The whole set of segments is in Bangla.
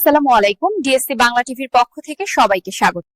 আসসালামু আলাইকুম। ডিএসসি বাংলা টিভির পক্ষ থেকে সবাইকে স্বাগত।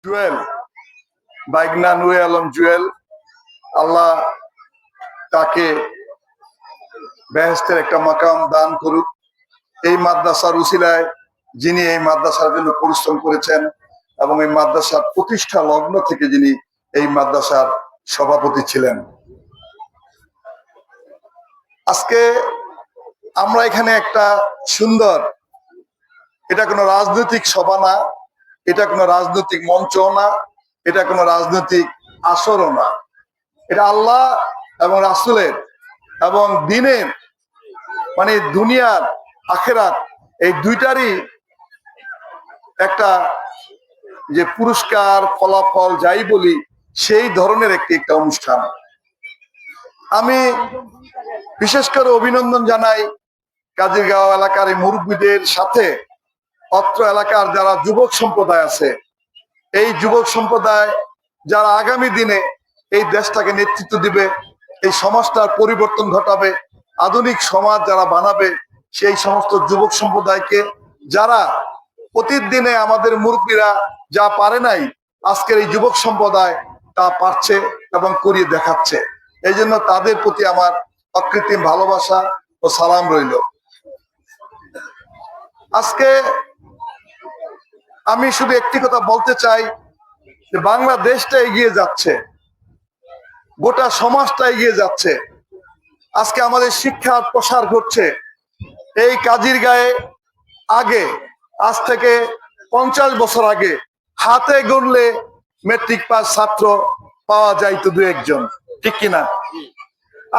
জুয়েল বাইগনা নুরে আলম জুয়েল, আল্লাহ তাকে বেহেশতের একটা মাকাম দান করুক। এই মাদ্রাসার উসিলায় যিনি এই মাদ্রাসার জন্য পরিশ্রম করেছেন এবং এই মাদ্রাসার প্রতিষ্ঠা লগ্ন থেকে যিনি এই মাদ্রাসার সভাপতি ছিলেন। আজকে আমরা এখানে একটা সুন্দর, এটা কোনো রাজনৈতিক সভা না, এটা কোনো রাজনৈতিক মঞ্চ না, এটা কোনো রাজনৈতিক আসরও না, এটা আল্লাহ এবং রাসূলের এবং দ্বীনের, মানে দুনিয়ার আখিরাত এই দুইটারই একটা যে পুরস্কার ফলাফল যাই বলি সেই ধরনের একটা অনুষ্ঠান। আমি বিশেষ করে অভিনন্দন জানাই কাজিরগাঁও এলাকার এই মুরব্বীদের সাথে অত্র এলাকার যারা যুবক সম্প্রদায় আছে, এই যুবক সম্প্রদায় যারা আগামী দিনে এই দেশটাকে নেতৃত্ব দিবে, এই সমাজটার পরিবর্তন ঘটাবে, আধুনিক সমাজ যারা বানাবে, সেই সমস্ত যুবক সম্প্রদায়কে যারা অতীত দিনে আমাদের মুরব্বীরা যা পারে নাই, আজকের এই যুবক সম্প্রদায় তা পারছে এবং করিয়ে দেখাচ্ছে। এই জন্য তাদের প্রতি আমার অকৃত্রিম ভালোবাসা ও সালাম রইল। আজকে আমি শুধু একটি কথা বলতে চাই যে বাংলাদেশটা এগিয়ে যাচ্ছে, গোটা সমাজটা এগিয়ে যাচ্ছে। আজকে আমাদের শিক্ষার প্রসার ঘটছে। এই কাজিরগাঁয়ে আগে, আজ থেকে 50 বছর আগে হাতে গড়লে মেট্রিক পাস ছাত্র পাওয়া যাইতো দু একজন, ঠিক কিনা?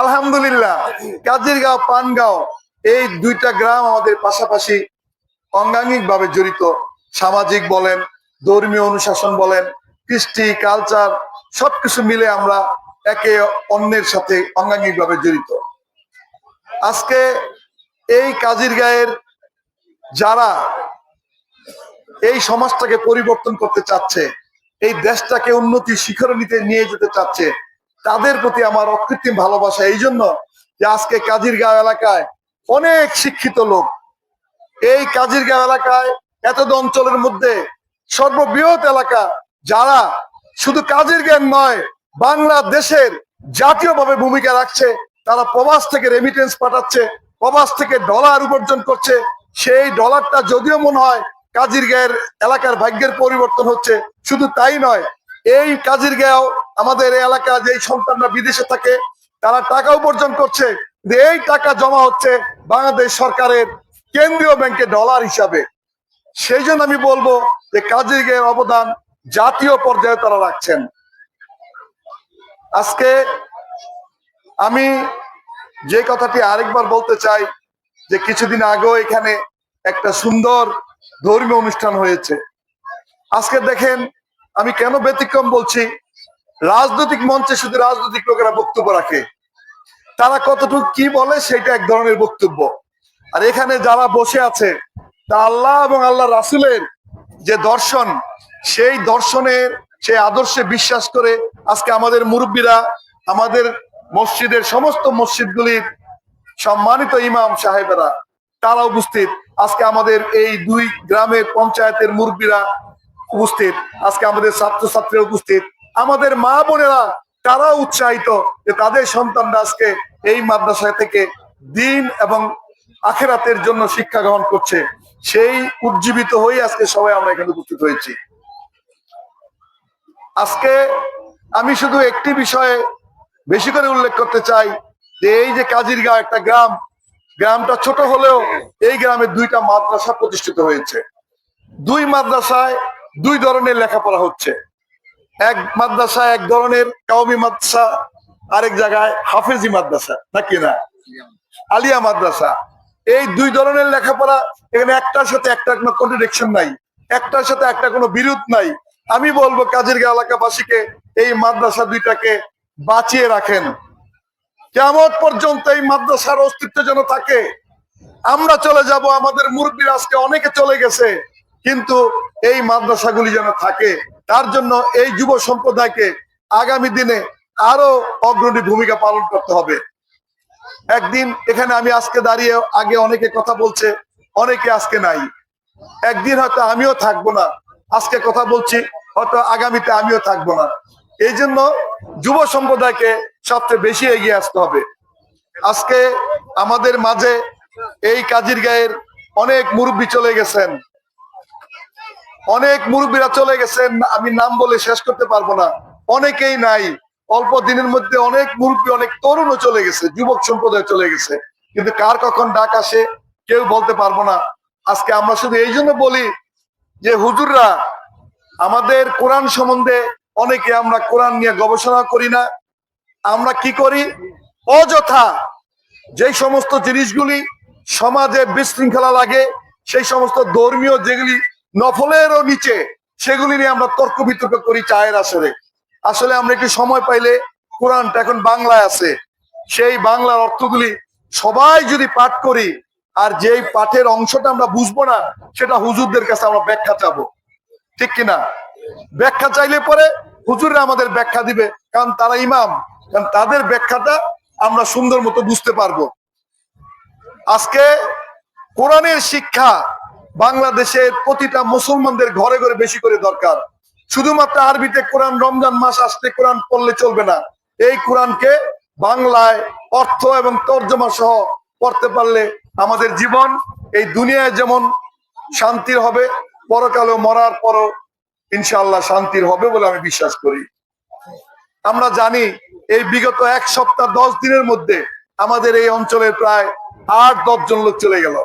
আলহামদুলিল্লাহ কাজিরগাঁও পানগাঁও এই দুইটা গ্রাম আমাদের পাশাপাশি অঙ্গাঙ্গিক ভাবে জড়িত। সামাজিক বলেন, ধর্মীয় অনুশাসন বলেন, কৃষ্টি কালচার সবকিছু মিলে আমরা একে অন্যের সাথে অঙ্গাঙ্গিক ভাবে জড়িত। আজকে এই কাজিরগাঁয়ের যারা এই সমাজটাকে পরিবর্তন করতে চাচ্ছে, এই দেশটাকে উন্নতির শিখরে নিয়ে যেতে চাচ্ছে, তাদের প্রতি আমার অকৃত্রিম ভালোবাসা। এই জন্য যে আজকে কাজিরগাঁও এলাকায় অনেক শিক্ষিত লোক, এই কাজিরগাঁও এলাকায় এতদ অঞ্চলের মধ্যে সর্ববৃহৎ এলাকা, যারা শুধু কাজিরগাঁও নয় বাংলাদেশের জাতীয়ভাবে ভূমিকা রাখছে। তারা প্রবাস থেকে রেমিটেন্স পাঠাচ্ছে, প্রবাস থেকে ডলার উপার্জন করছে। সেই ডলারটা যদিও মনে হয় কাজিরগাঁয়ের এলাকার ভাগ্যের পরিবর্তন হচ্ছে, শুধু তাই নয়, এই কাজিরগাঁও আমাদের এই এলাকা যে সন্তানরা বিদেশে থাকে তারা টাকা উপার্জন করছে, এই টাকা জমা হচ্ছে বাংলাদেশ সরকারের কেন্দ্রীয় ব্যাংকে ডলার হিসাবে। সেই জন্য আমি বলবো যে কাজিরগাঁয়ের অবদান জাতীয় পর্যায়ে তারা রাখছেন। আজকে আমি যে কথাটি আরেকবার বলতে চাই যে কিছুদিন আগেও এখানে একটা সুন্দর ধর্মীয় অনুষ্ঠান হয়েছে। আজকে দেখেন, আমি কেন ব্যতিক্রম বলছি, রাজনৈতিক মঞ্চে শুধু রাজনৈতিক লোকেরা বক্তব্য রাখে, তারা কতটুকু কি বলে সেটা এক ধরনের বক্তব্য। আর এখানে যারা বসে আছে তা আল্লাহ এবং আল্লাহ রাসূলের যে দর্শন, সেই দর্শনের সেই আদর্শে বিশ্বাস করে আজকে আমাদের মুরব্বীরা, আমাদের মসজিদের সমস্ত মসজিদগুলির সম্মানিত ইমাম সাহেবেরা তারা উপস্থিত, আজকে আমাদের এই দুই গ্রামের পঞ্চায়েতের মুরব্বীরা উপস্থিত, আজকে আমাদের ছাত্রছাত্রীরা উপস্থিত, আমাদের মা বোনেরা তারা উৎসাহিত যে তাদের সন্তানরা আজকে এই মাদ্রাসা থেকে দিন এবং আখিরাতের জন্য শিক্ষা গ্রহণ করছে। সেই উজ্জীবিত হয়ে আজকে সবাই আমরা এখানে উপস্থিত হয়েছি। আজকে আমি শুধু একটি বিষয়ে বেশি করে উল্লেখ করতে চাই যে এই যে কাজিরগাঁও একটা গ্রামটা ছোট হলেও এই গ্রামে দুইটা মাদ্রাসা প্রতিষ্ঠিত হয়েছে। দুই মাদ্রাসায় দুই ধরনের লেখাপড়া হচ্ছে। এক মাদ্রাসায় এক ধরনের কাওমি মাদ্রাসা, আরেক জায়গায় হাফেজি মাদ্রাসা, নাকি না আলিয়া মাদ্রাসা। এই দুই ধরনের লেখাপড়া, এখানে একটার সাথে একটা কোনো কন্ট্রাডিকশন নাই, একটার সাথে একটা কোনো বিরোধ নাই। আমি বলবো কাজিরগাঁও এলাকাবাসীকে এই মাদ্রাসা দুইটাকে বাঁচিয়ে রাখেন, কিয়ামত পর্যন্ত এই মাদ্রাসার অস্তিত্ব যেন থাকে। আমরা চলে যাব, আমাদের মুরব্বীরা আজকে অনেকে চলে গেছে, কিন্তু এই মাদ্রাসাগুলি যেন থাকে। তার জন্য এই যুব সম্প্রদায়কে আগামী দিনে আরো অগ্রণী ভূমিকা পালন করতে হবে। একদিন এখানে আমি আজকে দাঁড়িয়ে, আগে অনেকে কথা বলছে, অনেকে আজকে নাই। একদিন হয়তো আমিও থাকবো না, আজকে কথা বলছি, হয়তো আগামীতে আমিও থাকবো না। এই জন্য যুব সম্প্রদায়কে সবচেয়ে বেশি এগিয়ে আসতে হবে। আজকে আমাদের মাঝে এই কাজিরগাঁয়ের অনেক মুরব্বী চলে গেছেন, অনেক মুরব্বীরা চলে গেছেন, আমি নাম বলে শেষ করতে পারবো না, অনেকেই নাই। অল্প দিনের মধ্যে অনেক মুরব্বী, অনেক তরুণও চলে গেছে, যুবক সম্প্রদায় চলে গেছে, কিন্তু কার কখন ডাক আসে কেউ বলতে পারবো না। আজকে আমরা শুধু এই জন্য বলি যে হুজুররা আমাদের কোরআন সম্বন্ধে, অনেকে আমরা কোরআন নিয়ে গবেষণা করি না। আমরা কি করি, অযথা যে সমস্ত জিনিসগুলি সমাজে বিশৃঙ্খলা লাগে, সেই সমস্ত ধর্মীয় যেগুলি নফলেরও নিচে, সেগুলি নিয়ে আমরা তর্ক বিতর্ক করি চায়ের আসরে। আসলে আমরা একটু সময় পাইলে, কোরআনটা এখন বাংলায় আছে, সেই বাংলার অর্থগুলি সবাই যদি পাঠ করি, আর যেই পাঠের অংশটা আমরা বুঝবো না, সেটা হুজুরদের কাছে আমরা ব্যাখ্যা চাবো, ঠিক কিনা? ব্যাখ্যা চাইলে পরে হুজুররা আমাদের ব্যাখ্যা দিবে, কারণ তারা ইমাম, কারণ তাদের ব্যাখ্যাটা আমরা সুন্দর মতো বুঝতে পারবো। আজকে কোরআনের শিক্ষা বাংলাদেশের প্রতিটা মুসলমানদের ঘরে ঘরে বেশি করে দরকার। শুধুমাত্র আরবিতে কোরআন, রমজান মাস আসতে কোরআন পড়লে চলবে না। এই কোরআনকে বাংলায় অর্থ এবং তর্জমা সহ পড়তে পারলে আমাদের জীবন এই দুনিয়ায় যেমন শান্তির হবে, পরকালে মরার পরও ইনশাআল্লাহ শান্তির হবে বলে আমি বিশ্বাস করি। আমরা জানি এই বিগত এক সপ্তাহ 10 দিনের মধ্যে আমাদের এই অঞ্চলের প্রায় 8-10 জন লোক চলে গেল।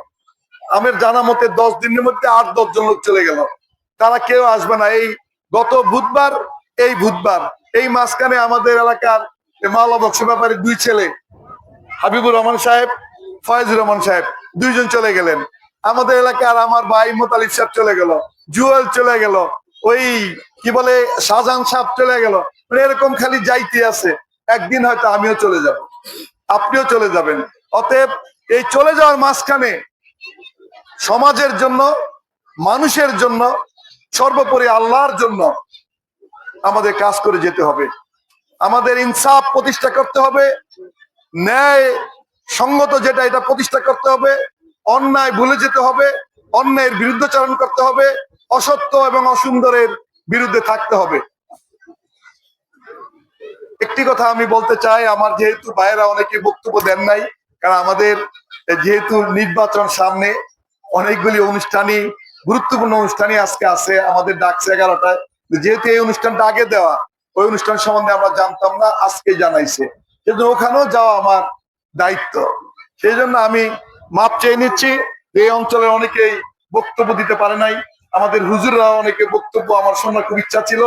আমার জানা মতে 10 দিনের মধ্যে 8-10 জন লোক চলে গেল। তারা কেউ আসবে না। এই গত বুধবার, এই বুধবার, এই মাঝখানে আমাদের এলাকার মাওলা বক্স ব্যাপারে 2 ছেলে, হাবিবুর রহমান সাহেব, ফয়েজুর রহমান সাহেব, 2 জন চলে গেলেন। আমাদের এলাকার আমার ভাই মোতালিব সাহেব চলে গেল, জুয়েল চলে গেল, ওই কি বলে শাহজাহান সাহেব চলে গেল। এরকম খালি যাইতে আছে। একদিন হয়তো আমিও চলে যাব, আপনিও চলে যাবেন। অতএব এই চলে যাওয়ার মাঝখানে সমাজের জন্য, মানুষের জন্য, সর্বোপরি আল্লাহর জন্য আমাদের কাজ করে যেতে হবে। আমাদের ইনসাফ প্রতিষ্ঠা করতে হবে, ন্যায় সঙ্গত যেটা, এটা প্রতিষ্ঠা করতে হবে। অন্যায় ভুলে যেতে হবে, অন্যায়ের বিরুদ্ধাচরণ করতে হবে, অসত্য এবং অসুন্দরের বিরুদ্ধে থাকতে হবে। একটি কথা আমি বলতে চাই, আমার যেহেতু ভাইয়েরা অনেকে বক্তব্য দেন নাই, কারণ আমাদের যেহেতু নির্বাচন সামনে, অনেকগুলি অনুষ্ঠানই, গুরুত্বপূর্ণ অনুষ্ঠানই আজকে আছে। আমাদের ডাকছে 11টায়, যেহেতু এই অনুষ্ঠানটা আগে দেওয়া, ওই অনুষ্ঠান সম্বন্ধে আমরা জানতাম না, আজকে জানাইছে, কিন্তু ওখানেও যাওয়া আমার দায়িত্ব। সেই জন্য আমি মাপ চেয়ে নিচ্ছি। এই অঞ্চলের অনেকেই বক্তব্য দিতে পারে নাই, আমাদের হুজুররা অনেকে বক্তব্য আমার শোনার খুব ইচ্ছা ছিল।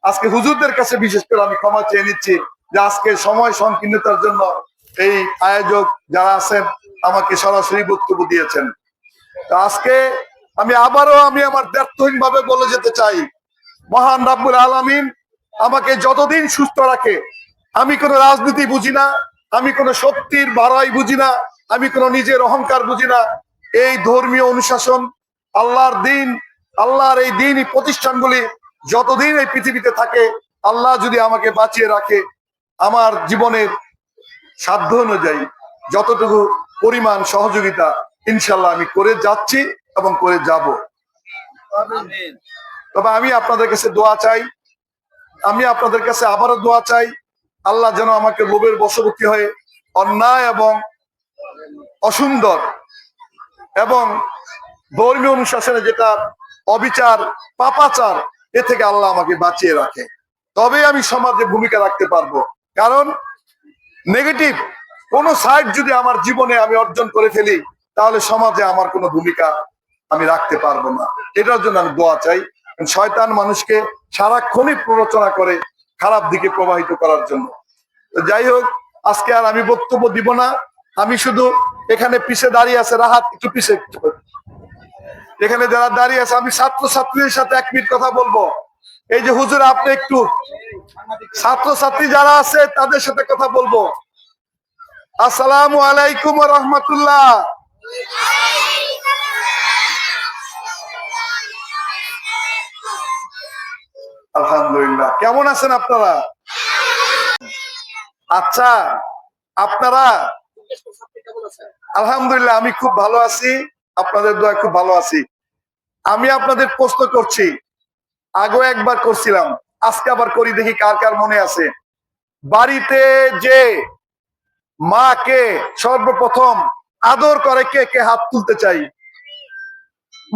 আজকে হুজুরদের কাছে বিশেষ করে আমি ক্ষমা চেয়ে নিচ্ছি যে আজকে সময় সংকীর্ণতার জন্য এই আয়োজক যারা আছেন আমাকে সরাসরি বক্তব্য দিয়েছেন। আজকে আমি আবারও আমার ব্যর্থহীন ভাবে বলে যেতে চাই, মহান রাব্বুল আলামিন আমাকে যতদিন সুস্থ রাখে, আমি কোনো রাজনীতি বুঝি না, আমি কোনো শক্তির বাড়াই বুঝি না, আমি কোনো নিজের অহংকার বুঝি না। এই ধর্মীয় অনুশাসন, আল্লাহর দিন, আল্লাহর এই দিনই প্রতিষ্ঠানগুলি যতদিন এই পৃথিবীতে থাকে, আল্লাহ যদি আমাকে বাঁচিয়ে রাখে, আমার জীবনের সাধ্য অনুযায়ী যতটুকু পরিমাণ সহযোগিতা ইনশাল্লাহ আমি করে যাচ্ছি এবং করে যাব। তবে আমি আপনাদের কাছে দোয়া চাই, আমি আপনাদের কাছে আবারও দোয়া চাই, আল্লাহ যেন আমাকে লোভের বশবর্তী হয়ে অন্যায় এবং অসুন্দর এবং ধর্মীয় অনুশাসনে যেটা অবিচার, পাপাচার, এ থেকে আল্লাহ আমাকে বাঁচিয়ে রাখে। তবেই আমি সমাজে ভূমিকা রাখতে পারবো। কারণ নেগেটিভ কোন সাইড যদি আমার জীবনে আমি অর্জন করে ফেলি, তাহলে সমাজে আমার কোনো ভূমিকা আমি রাখতে পারবো না। এটার জন্য আমি দোয়া চাই। শয়তান মানুষকে সারাক্ষণই প্ররোচনা করে খারাপ দিকে প্রবাহিত করার জন্য। যাই হোক, আজকে আর আমি বক্তব্য দিব না। আমি শুধু এখানে পিছে দাঁড়িয়ে আছে, রাহাত একটু পিছে, এখানে যারা দাঁড়িয়ে আছে, আমি ছাত্র ছাত্রীদের সাথে 1 মিনিট কথা বলবো। এই যে হুজুর, আপনি একটু ছাত্র ছাত্রী যারা আছে তাদের সাথে কথা বলবো। আসসালামু আলাইকুম ওয়া রাহমাতুল্লাহ। আলহামদুলিল্লাহ, কেমন আছেন আপনারা? আচ্ছা, আপনারা? আলহামদুলিল্লাহ, আমি খুব ভালো আছি, আপনাদের দোয়ায় খুব ভালো আছি। আমি আপনাদের প্রশ্ন করছি, আগেও একবার করছিলাম, আজকে আবার করি, দেখি কার কার মনে আছে। বাড়িতে যে মাকে সর্বপ্রথম আদর করে কে কে? হাত তুলতে চাই।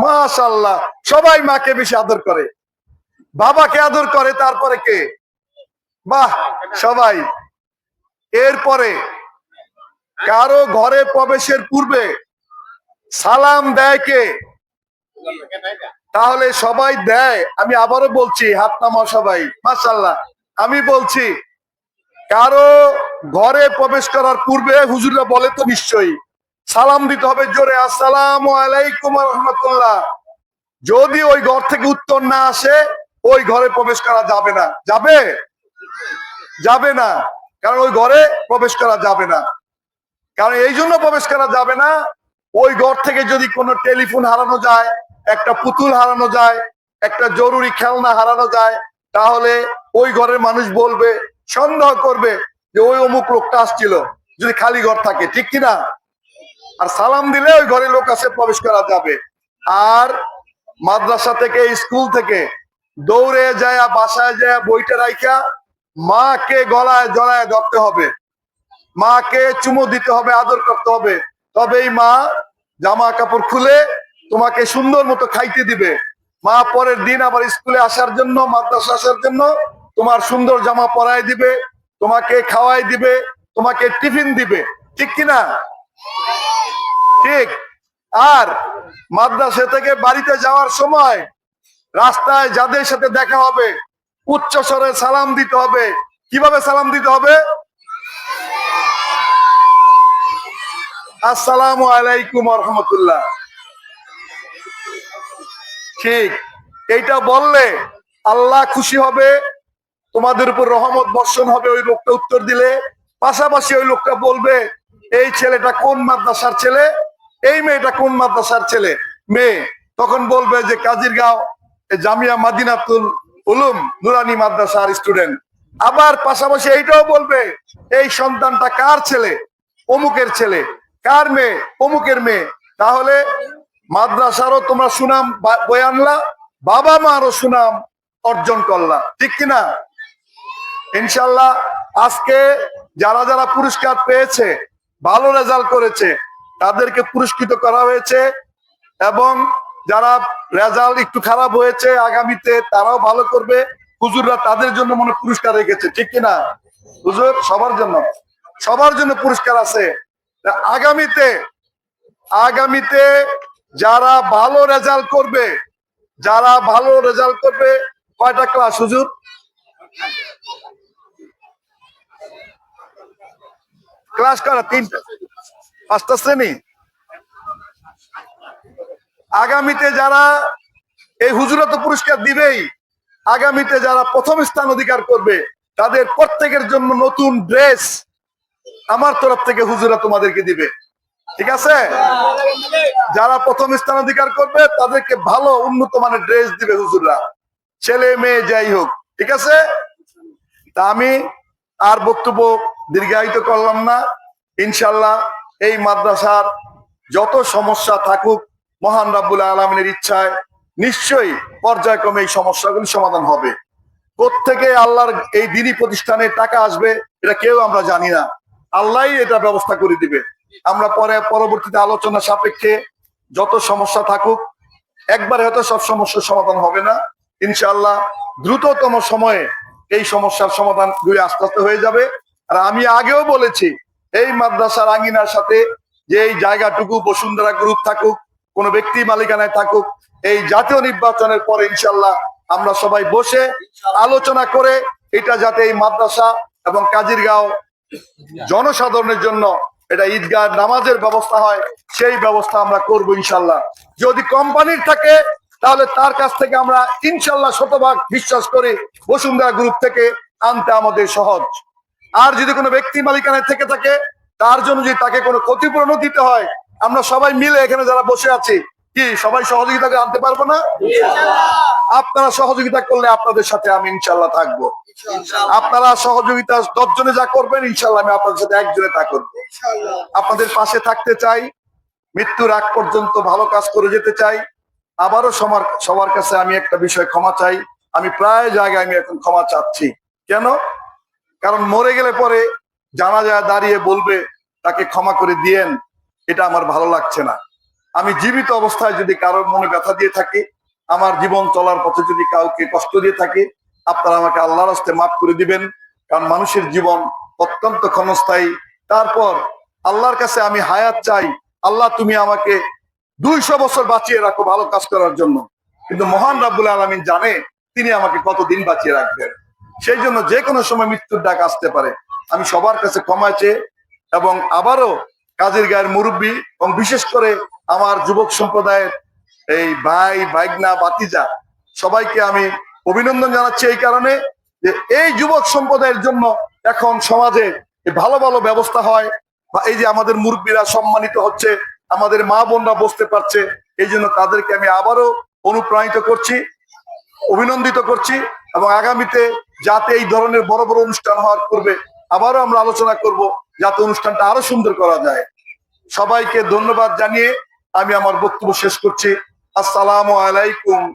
মাশাআল্লাহ, সবাই মাকে বেশি আদর করে। বাবাকে আদর করে, তারপরে কে? বাহ, সবাই। এরপরে কারো ঘরে প্রবেশের পূর্বে সালাম দেয় কে? তাহলে সবাই দেয়। আমি আবারও বলছি, হাত নামাও সবাই। মাশাআল্লাহ। আমি বলছি, কারো ঘরে প্রবেশ করার পূর্বে হুজুররা বলে তো নিশ্চয়ই সালাম দিতে হবে জোরে, আসসালামু আলাইকুম ওয়া রাহমাতুল্লাহ। যদি ওই ঘর থেকে উত্তর না আসে, ওই ঘরে প্রবেশ করা যাবে না। যাবে? যাবে না। কারণ ওই ঘরে প্রবেশ করা যাবে না। কারণ এই জন্য প্রবেশ করা যাবে না, ওই ঘর থেকে যদি কোনো টেলিফোন হারানো যায়, একটা পুতুল হারানো যায়, একটা জরুরি খেলনা হারানো যায়, তাহলে ওই ঘরের মানুষ বলবে, সন্দেহ করবে যে ওই অমুক লোকটা আসছিল, যদি খালি ঘর থাকে, ঠিক কিনা? আর সালাম দিলে ওই ঘরে লোক আসে, প্রবেশ করা যাবে। আর মাদ্রাসা থেকে, স্কুল থেকে দৌড়ে যায়, বাসায় যায় বইটা রাইখা মাকে গলায় জড়ায় ধরতে হবে, মাকে চুমো দিতে হবে, আদর করতে হবে। তবেই মা জামা কাপড় খুলে তোমাকে সুন্দর মতো খাইতে দিবে। মা পরের দিন আবার স্কুলে আসার জন্য, মাদ্রাসা আসার জন্য তোমার সুন্দর জামা পরাই দিবে, তোমাকে খাওয়াই দিবে, তোমাকে টিফিন দিবে, ঠিক কিনা? ঠিক। আর মাদ্রাসা থেকে বাড়িতে যাওয়ার সময় রাস্তায় যাদের সাথে দেখা হবে উচ্চ স্বরে সালাম দিতে হবে। কিভাবে সালাম দিতে হবে? আসসালামু আলাইকুম ওয়া রাহমাতুল্লাহ। ঠিক। এইটা বললে আল্লাহ খুশি হবে, তোমাদের উপর রহমত বর্ষণ হবে ওই লোকটা উত্তর দিলে। পাশাপাশি ওই লোকটা বলবে, এই ছেলেটা কোন মাদ্রাসার ছেলে, এই মেয়েটা কোন মাদ্রাসার ছেলে, মেয়ে। তখন বলবে যে কাজিরগাঁও জামিয়া মাদিনাতুল উলুম নুরানি মাদ্রাসার স্টুডেন্ট। আবার পাশাপাশি এইটাও বলবে, এই সন্তানটা কার ছেলে, অমুকের ছেলে, কার মেয়ে, অমুকের মেয়ে। তাহলে মাদ্রাসারও তোমরা সুনাম বয়ে আনলা, বাবা মারও সুনাম অর্জন করলা, ঠিক কিনা? ইনশাল্লাহ আজকে যারা যারা পুরস্কার পেয়েছে, ভালো রেজাল্ট করেছে, তাদেরকে পুরস্কৃত করা হয়েছে। এবং যারা রেজাল্ট একটু খারাপ হয়েছে, আগামীতে তারাও ভালো করবে। হুজুররা তাদের জন্য মনে পুরস্কার রেখেছে, ঠিক কিনা? হুজুর সবার জন্য, সবার জন্য পুরস্কার আছে। আগামীতে আগামীতে যারা ভালো রেজাল্ট করবে, যারা ভালো রেজাল্ট করবে, কয়টা ক্লাস হুজুর? ক্লাস করা 3টা, 5টা শ্রেণী। আগামীতে যারা, এই হুজুরা তো পুরস্কার দিবেই, আগামীতে যারা প্রথম স্থান অধিকার করবে তাদের প্রত্যেকের জন্য নতুন ড্রেস আমার তরফ থেকে হুজুরা তোমাদেরকে দিবে, ঠিক আছে? যারা প্রথম স্থান অধিকার করবে তাদেরকে ভালো উন্নত মানের ড্রেস দিবে হুজুররা, ছেলে মেয়ে যাই হোক, ঠিক আছে? তা আমি আর বক্তব্য দীর্ঘায়িত করলাম না। ইনশাল্লাহ এই মাদ্রাসার যত সমস্যা থাকুক, মহান রাব্বুল আলামিনের ইচ্ছায় নিশ্চয়ই পর্যায়ক্রমে এই সমস্যাগুলি সমাধান হবে। কোত্থেকে আল্লাহর এই দিনই প্রতিষ্ঠানে টাকা আসবে এটা কেউ আমরা জানি না, আল্লাহই এটা ব্যবস্থা করে দিবে। আমরা পরবর্তীতে আলোচনা সাপেক্ষে যত সমস্যা থাকুক, একবারে হয়তো সব সমস্যার সমাধান হবে না, ইনশাআল্লাহ দ্রুততম সময়ে এই সমস্যার সমাধান আস্তে আস্তে হয়ে যাবে। আর আমি আগেও বলেছি, এই মাদ্রাসার আঙ্গিনার সাথে যে এই জায়গাটুকু বসুন্ধরা গ্রুপ থাকুক, কোন ব্যক্তি মালিকানায় থাকুক, এই জাতীয় নির্বাচনের পরে ইনশাআল্লাহ আমরা সবাই বসে আলোচনা করে এটা যাতে এই মাদ্রাসা এবং কাজিরগাঁও জনসাধারণের জন্য এটা ঈদগাহ নামাজের ব্যবস্থা হয়, সেই ব্যবস্থা আমরা করব ইনশাআল্লাহ। যদি কোম্পানির থাকে তাহলে তার কাছ থেকে আমরা ইনশাআল্লাহ শতভাগ বিশ্বাস করি বসুন্ধরা গ্রুপ থেকে আনতে আমাদের সহজ। আর যদি কোনো ব্যক্তি মালিকানায় থেকে থাকে, তার জন্য যদি তাকে কোনো ক্ষতিপূরণও দিতে হয়, আমরা সবাই মিলে এখানে যারা বসে আছি কি সবাই সহযোগিতা করে আনতে পারবো না? আপনারা সহযোগিতা করলে আপনাদের সাথে আমি ইনশাআল্লাহ থাকবো। আপনারা সহযোগিতা 10 জনে যা করবেন ইনশাআল্লাহ আমি আপনাদের সাথে একজনে তা করবো। আপনাদের পাশে থাকতে চাই, মৃত্যুর আগ পর্যন্ত ভালো কাজ করে যেতে চাই। আবারও সবার কাছে আমি একটা বিষয় ক্ষমা চাই। আমি প্রায় জায়গায় আমি এখন ক্ষমা চাচ্ছি। কেন? কারণ মরে গেলে পরে জানাজায় দাঁড়িয়ে বলবে তাকে ক্ষমা করে দিয়েন, এটা আমার ভালো লাগছে না। আমি জীবিত অবস্থায় যদি কারোর মনে ব্যথা দিয়ে থাকি, আমার জীবন চলার পথে যদি কাউকে কষ্ট দিয়ে থাকি, আপনারা আমাকে আল্লাহর রাস্তে মাফ করে দিবেন। কারণ মানুষের জীবন অত্যন্ত ক্ষণস্থায়ী। তারপর আল্লাহর কাছে আমি হায়াত চাই, আল্লাহ তুমি আমাকে 200 বছর বাঁচিয়ে রাখো ভালো কাজ করার জন্য। কিন্তু মহান রাব্বুল আলামিন জানে তিনি আমাকে কতদিন বাঁচিয়ে রাখবেন। সেই জন্য যে কোনো সময় মৃত্যুর ডাক আসতে পারে। আমি সবার কাছে ক্ষমা চেয়ে এবং আবারও কাজিরগাঁওয়ের মুরব্বী এবং বিশেষ করে আমার যুবক সম্প্রদায়ের এই ভাই ভাইগনা ভাতিজা সবাইকে আমি অভিনন্দন জানাচ্ছি এই কারণে যে এই যুবক সম্প্রদায়ের জন্য এখন সমাজে ভালো ভালো ব্যবস্থা হয়, বা এই যে আমাদের মুরব্বীরা সম্মানিত হচ্ছে, আমাদের মা বোনরা বসতে পারছে, এই জন্য তাদেরকে আমি আবারও অনুপ্রাণিত করছি, অভিনন্দিত করছি। এবং আগামীতে যাতে এই ধরনের বড় বড় অনুষ্ঠান হওয়ার পূর্বে আবারও আমরা আলোচনা করব যাতে অনুষ্ঠানটা আরো সুন্দর করা যায়। সবাইকে ধন্যবাদ জানিয়ে আমি আমার বক্তব্য শেষ করছি। আসসালামু আলাইকুম।